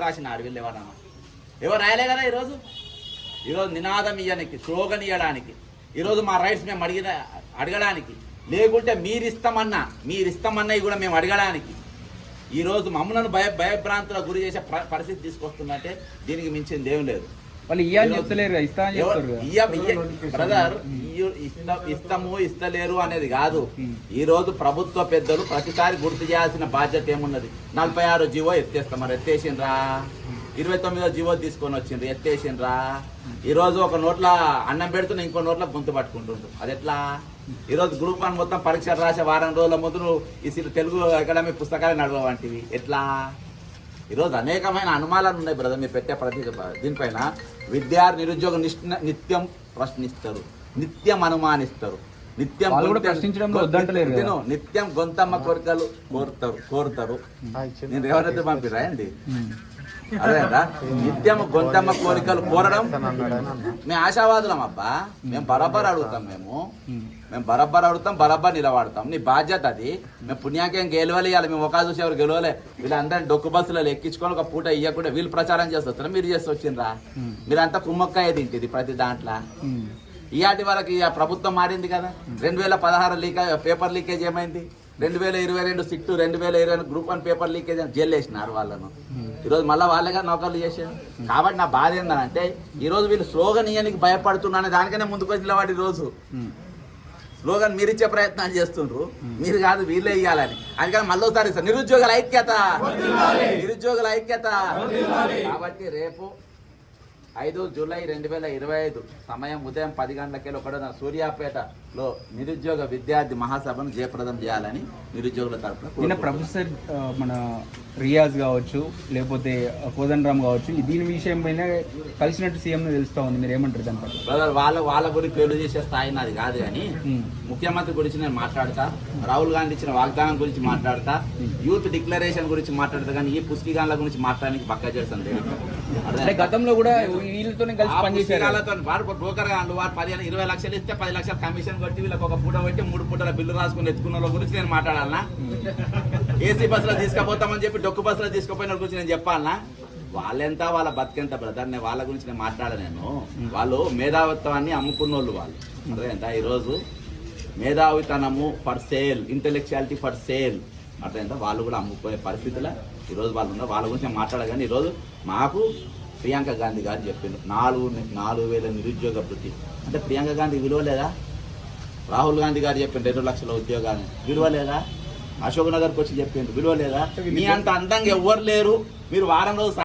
రాసినారు వీళ్ళు ఎవరన్నా ఎవరు రాయలే కదా ఈరోజు నినాదం ఇయ్యడానికి స్లోగన్ ఇవ్వడానికి ఈరోజు మా రైట్స్ మేము అడగడానికి లేకుంటే మీరిస్తామన్నవి కూడా మేము అడగడానికి ఈరోజు మమ్మల్ని భయభ్రాంతులకు గురి చేసే పరిస్థితి తీసుకొస్తుందంటే దీనికి మించింది ఏం లేదు. బ్రదర్ ఇస్తాము ఇస్తలేరు అనేది కాదు. ఈ రోజు ప్రభుత్వ పెద్దలు ప్రతిసారి గుర్తు చేయాల్సిన బాధ్యత ఏమున్నది. 46 జీవో ఎత్తేస్తాం, మరి ఎత్తేసిండ్రా. 29వ జీవో తీసుకొని వచ్చిండ్రు, ఎత్తేసిండ్రా. ఈరోజు ఒక నోట్ల అన్నం పెడుతున్నా ఇంకో నోట్ల గొంతు పట్టుకుంటుండ్రు. అది ఎట్లా? ఈరోజు గ్రూప్ 1 మొత్తం పరీక్షలు రాసే వారం రోజుల ముందు ఈ తెలుగు అకాడమీ పుస్తకాలు నడవంటివి ఎట్లా? ఈరోజు అనేకమైన అనుమానాలు ఉన్నాయి బ్రదర్. మీరు పెట్టే ప్రతి దీనిపైన విద్యార్థి నిరుద్యోగ నిత్యం ప్రశ్నిస్తారు, నిత్యం అనుమానిస్తారు, నిత్యం గొంతమ్మ కోరికలు కోరుతారు. నేను ఎవరైతే పంపిరాయండి అదేనా? నిత్యం గొంతమ్మ కోరికలు కోరడం. మేము ఆశావాదులం అబ్బా. మేము బరాబర్ అడుగుతాం, మేము బరాబర్ అడుగుతాం, బరాబర్ నిలబడతాం. నీ బాధ్యత అది. మేము పుణ్యాకేం గెలవలేయాలి. మేము ఒక చూసి ఎవరు గెలవలే. వీళ్ళందరినీ డొక్కు బస్సులలో ఎక్కించుకొని ఒక పూట ఇవ్వకుండా వీళ్ళు ప్రచారం చేస్తారు. మీరు చేసి వచ్చిండ్రా? మీరంతా కుమ్మక్కాయ తింటిది ప్రతి దాంట్లో. ఇయాటి వరకు ప్రభుత్వం మారింది కదా. 2016 పేపర్ లీకేజ్ ఏమైంది? 2022 సిట్టు, 2022 గ్రూప్ 1 పేపర్ లీకేజ్ అని జైలు వేసినారు వాళ్ళను. ఈరోజు మళ్ళీ వాళ్ళగా నౌకర్లు చేశారు. కాబట్టి నా బాధ ఏంటంటే ఈరోజు వీళ్ళు స్లోగన్ ఇయ్యడానికి భయపడుతున్నాను. దానికనే ముందుకు వచ్చిన వాటి ఈరోజు స్లోగన్ మీరిచ్చే ప్రయత్నాలు చేస్తుండ్రు. మీరు కాదు, వీళ్ళే ఇయ్యాలని. అందుకని మళ్ళీ ఒకసారి నిరుద్యోగుల ఐక్యత. కాబట్టి రేపు 5 జూలై 2025 సమయం ఉదయం 10 గంటలకెళ్ళి ఒకటి సూర్యాపేటలో నిరుద్యోగ విద్యార్థి మహాసభను జయప్రదం చేయాలని నిరుద్యోగుల తరఫున ప్రొఫెసర్ మన రియాజ్ కావచ్చు, లేకపోతే కోదండరామ్ కావచ్చు, దీని విషయం పైన కలిసినట్టు సీఎం తెలుస్తా ఉంది. మీరు ఏమంటారు దాని పట్ల? బ్రదర్, వాళ్ళ గురించి పేరు చేసే స్థాయి నాది కాదు. కానీ ముఖ్యమంత్రి గురించి నేను మాట్లాడతా, రాహుల్ గాంధీ ఇచ్చిన వాగ్దానం గురించి మాట్లాడతా, యూత్ డిక్లరేషన్ గురించి మాట్లాడతా. కానీ ఈ పుస్తకాల గురించి మాట్లాడడానికి పక్కా చేస్తాను. గతంలో కూడా వీళ్ళతో కలిసి పనిచేసారు. బ్రోకర్ గా వారు 15-20 లక్షలు ఇస్తే 10 లక్షలు కమిషన్ కొట్టి వీళ్ళకి ఒక పూట పెట్టి 3 పూటల బిల్లు రాసుకుని ఎత్తుకున్న వాళ్ళ గురించి నేను మాట్లాడాలనా? ఏసీ బస్సులో తీసుకుపోతామని చెప్పి డొక్కు బస్సులో తీసుకుపోయిన గురించి నేను చెప్పాలనా? వాళ్ళెంత, వాళ్ళ బతికెంత బ్రదర్. వాళ్ళ గురించి నేను మాట్లాడలేను. వాళ్ళు మేధావిత్వాన్ని అమ్ముకున్న వాళ్ళు. అర్థమైందా? ఈరోజు మేధావితనము for sale, intellectuality for sale. అర్థమైందా? వాళ్ళు కూడా అమ్ముకునే పరిస్థితుల్లో ఈరోజు వాళ్ళు ఉన్నారు. వాళ్ళ గురించి నేను మాట్లాడగానే ఈరోజు మాకు ప్రియాంక గాంధీ గారు చెప్పిండు 4,000 నిరుద్యోగ వృత్తి అంటే ప్రియాంక గాంధీ విలువ లేదా? రాహుల్ గాంధీ గారు చెప్పిండు 2 లక్షల ఉద్యోగాలు విలువ లేదా? అశోక్ నగర్కి వచ్చి చెప్పిండు విలువ లేదా? మీ అంత అందంగా ఎవ్వరు లేరు. మీరు వారం రోజు